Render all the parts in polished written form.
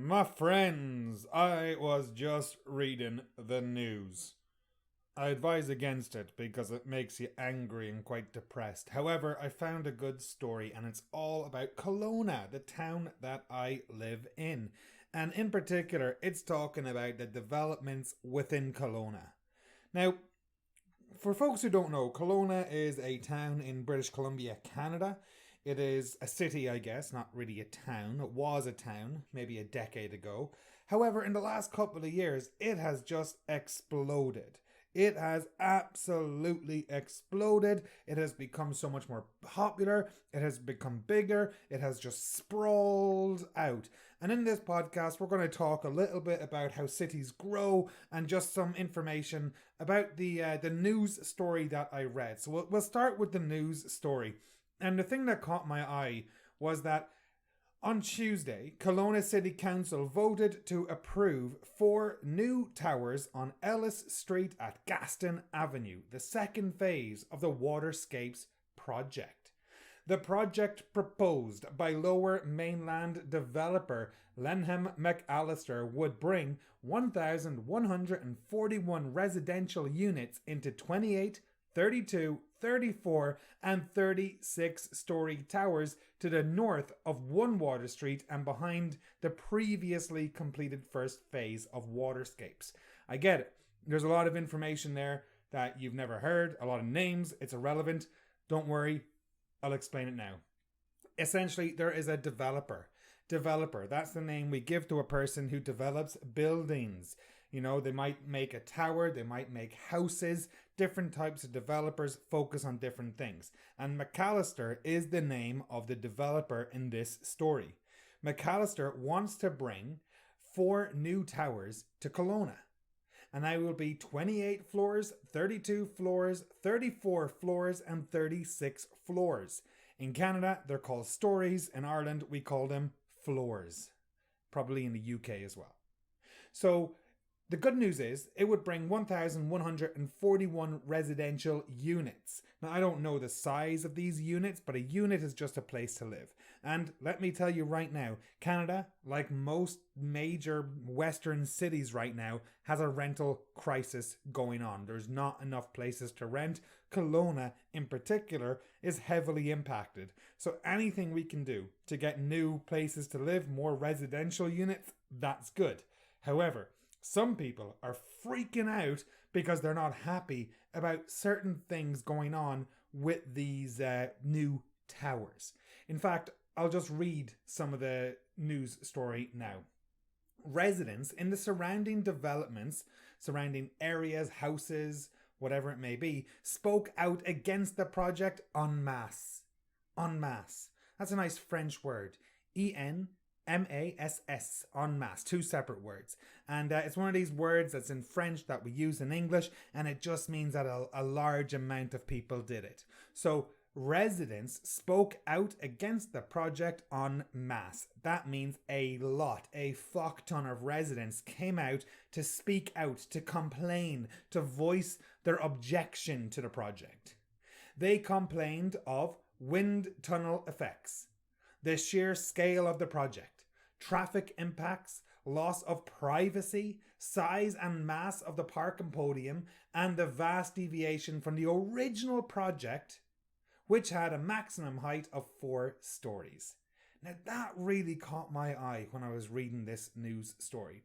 My friends, I was just reading the news. I advise against it because it makes you angry and quite depressed. However, I found a good story and it's all about Kelowna, the town that I live in. And in particular, it's talking about the developments within Kelowna. Now, for folks who don't know, Kelowna is a town in British Columbia, Canada. It is a city, I guess, not really a town. It was a town maybe a decade ago. However, in the last couple of years, it has just exploded. It has absolutely exploded. It has become so much more popular. It has become bigger. It has just sprawled out. And in this podcast, we're going to talk a little bit about how cities grow and just some information about the news story that I read. So we'll start with the news story. And the thing that caught my eye was that on Tuesday, Kelowna City Council voted to approve 4 new towers on Ellis Street at Gaston Avenue, the second phase of the Waterscapes project. The project proposed by Lower Mainland developer Lenham McAllister would bring 1,141 residential units into 28, 32, 34 and 36-story towers to the north of 1 Water Street and behind the previously completed first phase of Waterscapes. I get it. There's a lot of information there that you've never heard, a lot of names, it's irrelevant. Don't worry, I'll explain it now. Essentially, there is a developer. Developer, that's the name we give to a person who develops buildings. You know, they might make a tower, they might make houses. Different types of developers focus on different things. And McAllister is the name of the developer in this story. McAllister wants to bring 4 new towers to Kelowna. And they will be 28 floors, 32 floors, 34 floors, and 36 floors. In Canada, they're called stories. In Ireland, we call them floors. Probably in the UK as well. So, the good news is it would bring 1,141 residential units. Now, I don't know the size of these units, but a unit is just a place to live. And let me tell you right now, Canada, like most major Western cities right now, has a rental crisis going on. There's not enough places to rent. Kelowna, in particular, is heavily impacted. So anything we can do to get new places to live, more residential units, that's good. However, some people are freaking out because they're not happy about certain things going on with these new towers. In fact, I'll just read some of the news story now. Residents in the surrounding developments, surrounding areas, houses, whatever it may be, spoke out against the project en masse. En masse. That's a nice French word. ENMASS, en masse, 2 separate words. And it's one of these words that's in French that we use in English, and it just means that a large amount of people did it. So residents spoke out against the project en masse. That means a lot, a fuck ton of residents came out to speak out, to complain, to voice their objection to the project. They complained of wind tunnel effects, the sheer scale of the project, traffic impacts, loss of privacy, size and mass of the park and podium, and the vast deviation from the original project, which had a maximum height of 4 stories. Now that really caught my eye when I was reading this news story.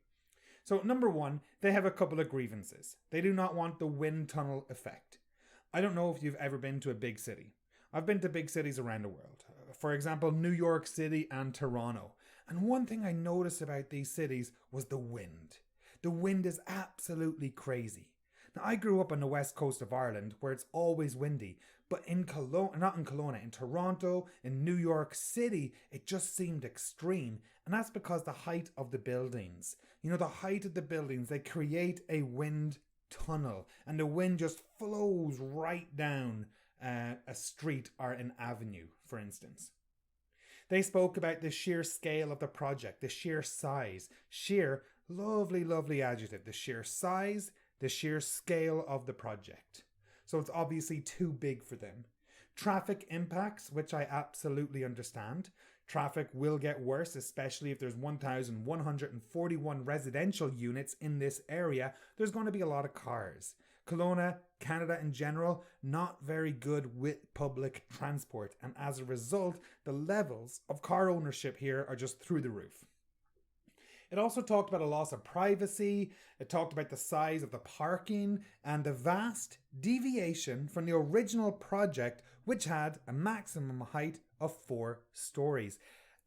So number 1, they have a couple of grievances. They do not want the wind tunnel effect. I don't know if you've ever been to a big city. I've been to big cities around the world. For example, New York City and Toronto. And one thing I noticed about these cities was the wind. The wind is absolutely crazy. Now, I grew up on the west coast of Ireland where it's always windy. But in Kelowna, not in Kelowna, in Toronto, in New York City, it just seemed extreme. And that's because the height of the buildings. You know, the height of the buildings, they create a wind tunnel. And the wind just flows right down a street or an avenue, for instance. They spoke about the sheer scale of the project, the sheer size. Sheer, lovely, lovely adjective. The sheer size, the sheer scale of the project. So it's obviously too big for them. Traffic impacts, which I absolutely understand. Traffic will get worse, especially if there's 1,141 residential units in this area. There's going to be a lot of cars. Kelowna, Canada in general, not very good with public transport, and as a result, the levels of car ownership here are just through the roof. It also talked about a loss of privacy. It talked about the size of the parking and the vast deviation from the original project, which had a maximum height of 4 stories.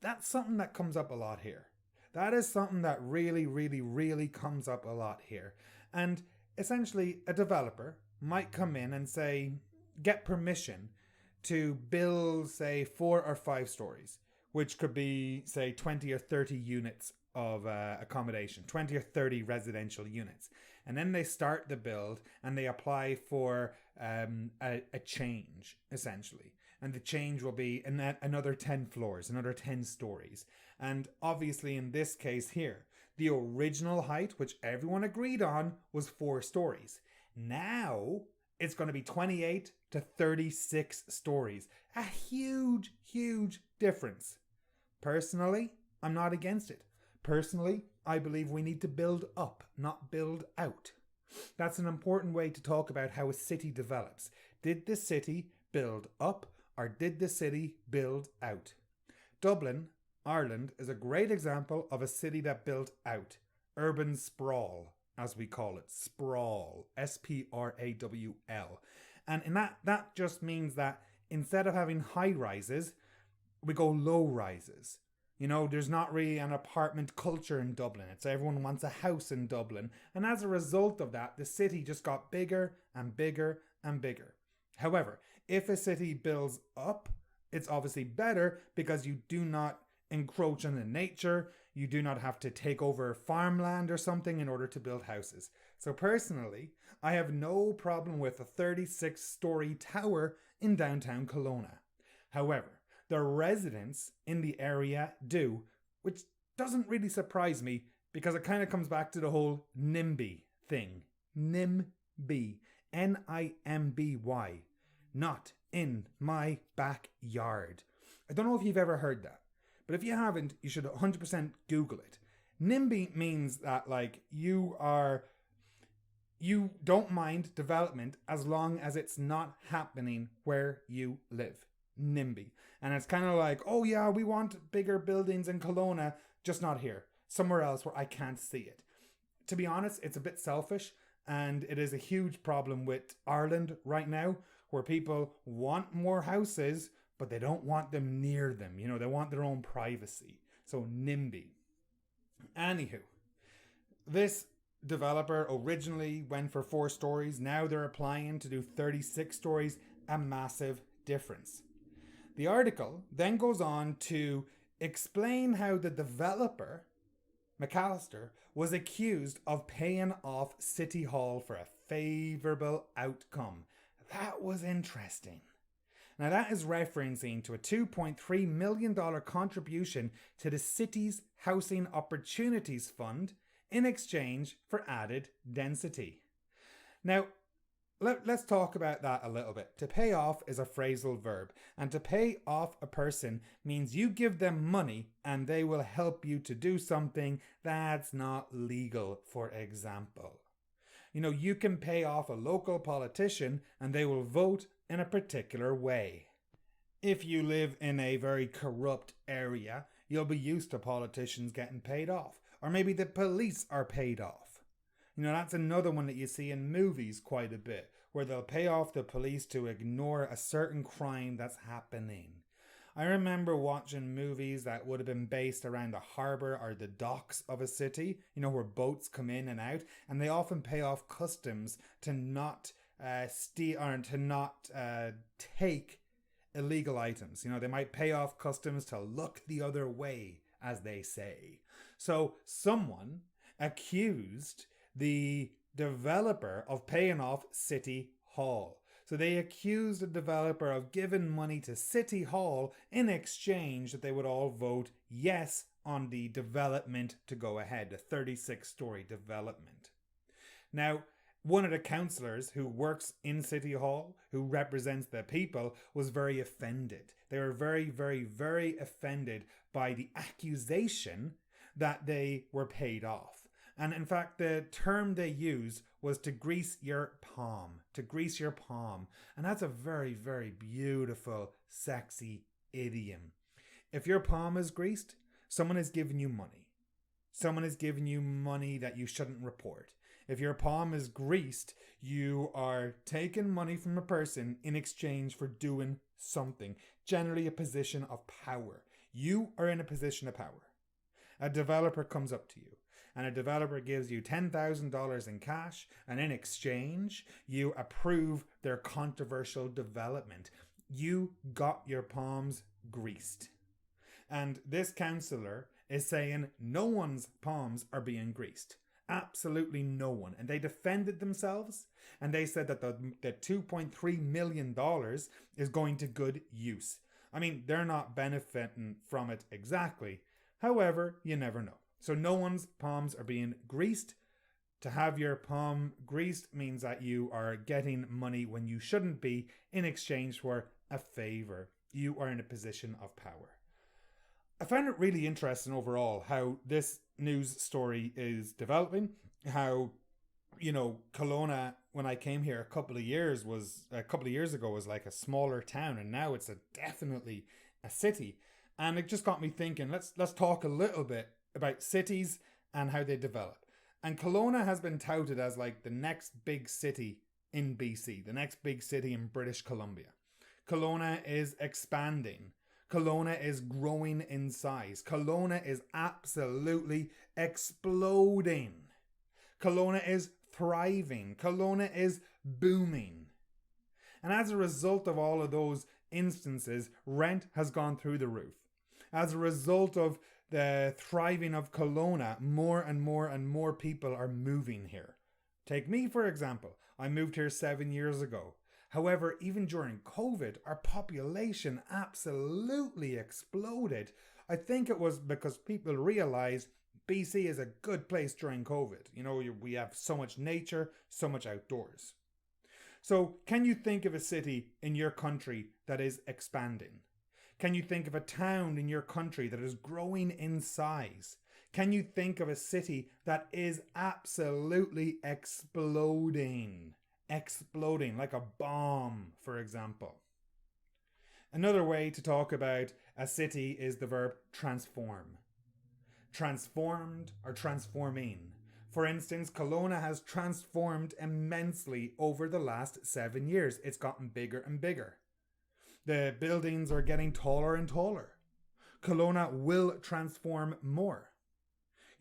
That's something that comes up a lot here. That is something that really comes up a lot here. And essentially, a developer might come in and say, get permission to build, say, 4 or 5 stories, which could be, say, 20 or 30 units of accommodation, 20 or 30 residential units. And then they start the build and they apply for a change, essentially. And the change will be another 10 floors, another 10 stories. And obviously in this case here, the original height, which everyone agreed on, was 4 stories. Now it's going to be 28 to 36 stories. A huge difference. Personally, I'm not against it. Personally, I believe we need to build up, not build out. That's an important way to talk about how a city develops. Did the city build up or did the city build out? Dublin, Ireland, is a great example of a city that built out. Urban sprawl, as we call it. Sprawl. S-P-R-A-W-L. And in that just means that instead of having high rises, we go low rises. You know, there's not really an apartment culture in Dublin. It's everyone wants a house in Dublin. And as a result of that, the city just got bigger and bigger and bigger. However, if a city builds up, it's obviously better because you do not encroach on the nature. You do not have to take over farmland or something in order to build houses. So personally, I have no problem with a 36-story tower in downtown Kelowna. However, the residents in the area do, which doesn't really surprise me because it kind of comes back to the whole NIMBY thing. NIMBY. N-I-M-B-Y. Not in my backyard. I don't know if you've ever heard that, but if you haven't, you should 100% Google it. NIMBY means that like you don't mind development as long as it's not happening where you live. NIMBY. And it's kind of like, oh yeah, we want bigger buildings in Kelowna, just not here. Somewhere else where I can't see it. To be honest, it's a bit selfish, and it is a huge problem with Ireland right now, where people want more houses, but they don't want them near them. You know, they want their own privacy. So NIMBY. Anywho, this developer originally went for 4 stories. Now they're applying to do 36 stories. A massive difference. The article then goes on to explain how the developer, McAllister, was accused of paying off City Hall for a favourable outcome. That was interesting. Now that is referencing to a $2.3 million contribution to the city's Housing Opportunities Fund in exchange for added density. Now, let's talk about that a little bit. To pay off is a phrasal verb, and to pay off a person means you give them money and they will help you to do something that's not legal, for example. You know, you can pay off a local politician and they will vote in a particular way. If you live in a very corrupt area, you'll be used to politicians getting paid off, or maybe the police are paid off. You know, that's another one that you see in movies quite a bit, where they'll pay off the police to ignore a certain crime that's happening. I remember watching movies that would have been based around the harbour or the docks of a city, you know, where boats come in and out, and they often pay off customs to not steal or to not take illegal items. You know, they might pay off customs to look the other way, as they say. So someone accused the developer of paying off City Hall. So they accused the developer of giving money to City Hall in exchange that they would all vote yes on the development to go ahead, the 36-story development. Now, One of the councillors who works in City Hall, who represents the people, was very offended. They were very, very, very offended by the accusation that they were paid off. And in fact, the term they used was to grease your palm, to grease your palm. And that's a very, very beautiful, sexy idiom. If your palm is greased, someone is giving you money. Someone is giving you money that you shouldn't report. If your palm is greased, you are taking money from a person in exchange for doing something, generally a position of power. You are in a position of power. A developer comes up to you and a developer gives you $10,000 in cash, and in exchange, you approve their controversial development. You got your palms greased. And this councillor is saying no one's palms are being greased. Absolutely no one. And they defended themselves and they said that the $2.3 million is going to good use. I mean, they're not benefiting from it exactly. However, you never know. So no one's palms are being greased. To have your palm greased means that you are getting money when you shouldn't be in exchange for a favor. You are in a position of power. I found it really interesting overall how this news story is developing. How, Kelowna, when I came here a couple of years ago, was like a smaller town, and now it's definitely a city. And it just got me thinking, let's talk a little bit about cities and how they develop. And Kelowna has been touted as like the next big city in BC, the next big city in British Columbia. Kelowna is expanding. Kelowna is growing in size. Kelowna is absolutely exploding. Kelowna is thriving. Kelowna is booming. And as a result of all of those instances, rent has gone through the roof. As a result of the thriving of Kelowna, more and more and more people are moving here. Take me, for example. I moved here 7 years ago. However, even during COVID, our population absolutely exploded. I think it was because people realized BC is a good place during COVID. We have so much nature, so much outdoors. So can you think of a city in your country that is expanding? Can you think of a town in your country that is growing in size? Can you think of a city that is absolutely exploding? Exploding like a bomb, for example. Another way to talk about a city is the verb transform. Transformed or transforming. For instance, Kelowna has transformed immensely over the last 7 years. It's gotten bigger and bigger. The buildings are getting taller and taller. Kelowna will transform more.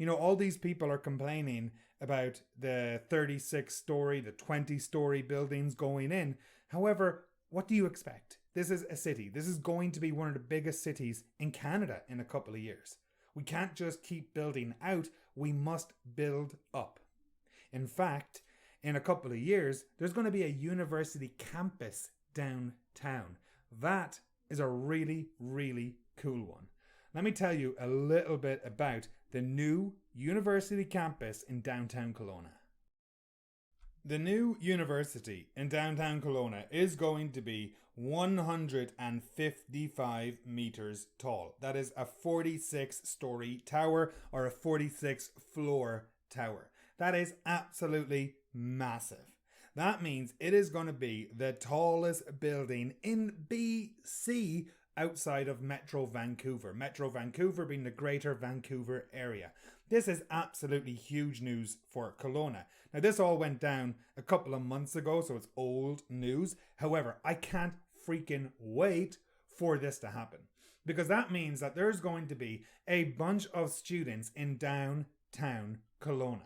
All these people are complaining about the 36-story, the 20-story buildings going in. However, what do you expect? This is a city. This is going to be one of the biggest cities in Canada in a couple of years. We can't just keep building out. We must build up. In fact, in a couple of years, there's going to be a university campus downtown. That is a really, really cool one. Let me tell you a little bit about the new university campus in downtown Kelowna. The new university in downtown Kelowna is going to be 155 meters tall. That is a 46-story tower or a 46-floor tower. That is absolutely massive. That means it is going to be the tallest building in BC outside of Metro Vancouver. Metro Vancouver being the Greater Vancouver area. This is absolutely huge news for Kelowna. Now, this all went down a couple of months ago, so it's old news. However, I can't freaking wait for this to happen, because that means that there's going to be a bunch of students in downtown Kelowna.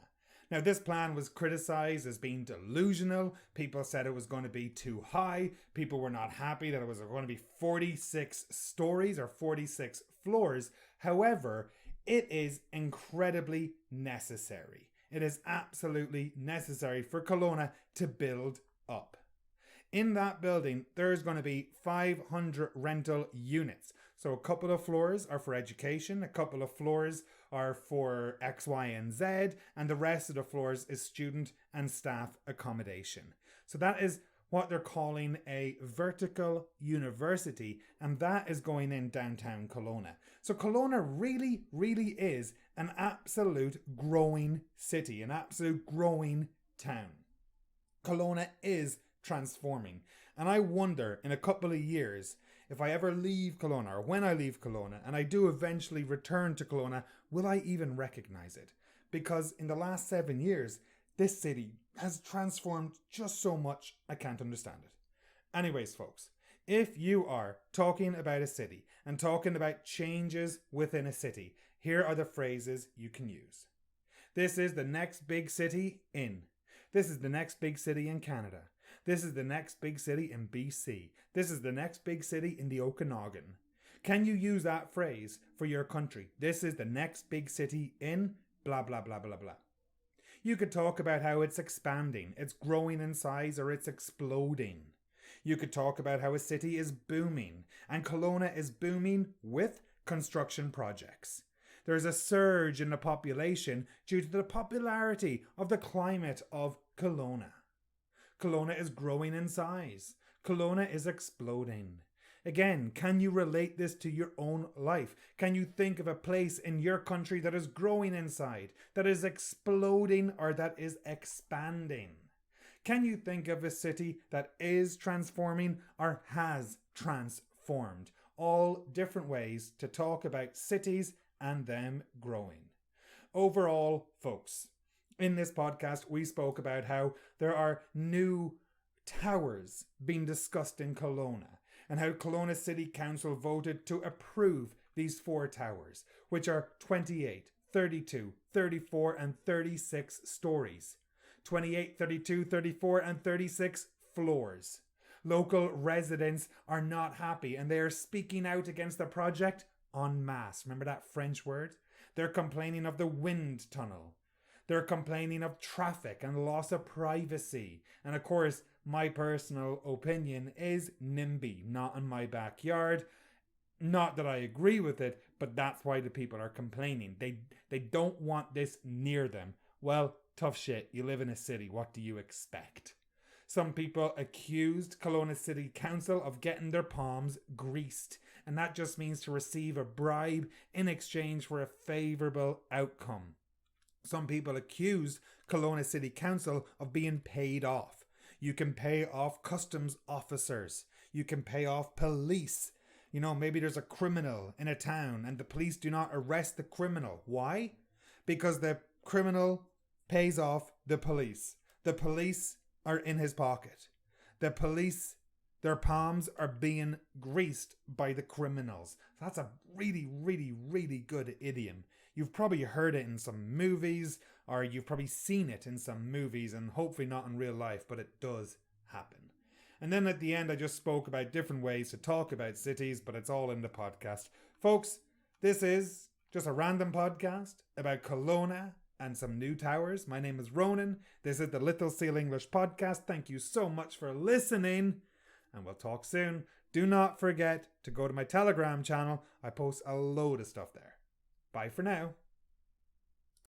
Now, this plan was criticized as being delusional. People said it was going to be too high. People were not happy that it was going to be 46 stories or 46 floors. However, it is incredibly necessary. It is absolutely necessary for Kelowna to build up. In that building, there's going to be 500 rental units. So a couple of floors are for education, a couple of floors are for X, Y, and Z, and the rest of the floors is student and staff accommodation. So that is what they're calling a vertical university, and that is going in downtown Kelowna. So Kelowna really, really is an absolute growing city, an absolute growing town. Kelowna is transforming, and I wonder in a couple of years, if I ever leave Kelowna, or when I leave Kelowna, and I do eventually return to Kelowna, will I even recognize it? Because in the last 7 years, this city has transformed just so much, I can't understand it. Anyways, folks, if you are talking about a city and talking about changes within a city, here are the phrases you can use. This is the next big city in. This is the next big city in Canada. This is the next big city in BC. This is the next big city in the Okanagan. Can you use that phrase for your country? This is the next big city in blah, blah, blah, blah, blah. You could talk about how it's expanding, it's growing in size, or it's exploding. You could talk about how a city is booming, and Kelowna is booming with construction projects. There's a surge in the population due to the popularity of the climate of Kelowna. Kelowna is growing in size. Kelowna is exploding. Again, can you relate this to your own life? Can you think of a place in your country that is growing inside, that is exploding, or that is expanding? Can you think of a city that is transforming or has transformed? All different ways to talk about cities and them growing. Overall, folks, in this podcast, we spoke about how there are new towers being discussed in Kelowna, and how Kelowna City Council voted to approve these 4 towers, which are 28, 32, 34, and 36 stories. 28, 32, 34, and 36 floors. Local residents are not happy, and they are speaking out against the project en masse. Remember that French word? They're complaining of the wind tunnel. They're complaining of traffic and loss of privacy. And of course, my personal opinion is NIMBY, not in my backyard. Not that I agree with it, but that's why the people are complaining. They don't want this near them. Well, tough shit. You live in a city. What do you expect? Some people accused Kelowna City Council of getting their palms greased, and that just means to receive a bribe in exchange for a favourable outcome. Some people accused Kelowna City Council of being paid off. You can pay off customs officers. You can pay off police. You know, maybe there's a criminal in a town and the police do not arrest the criminal. Why? Because the criminal pays off the police. The police are in his pocket. The police, their palms are being greased by the criminals. That's a really, really, really good idiom. You've probably heard it in some movies, or you've probably seen it in some movies, and hopefully not in real life, but it does happen. And then at the end, I just spoke about different ways to talk about cities, but it's all in the podcast. Folks, this is just a random podcast about Kelowna and some new towers. My name is Ronan. This is the Little Seal English podcast. Thank you so much for listening, and we'll talk soon. Do not forget to go to my Telegram channel. I post a load of stuff there. Bye for now.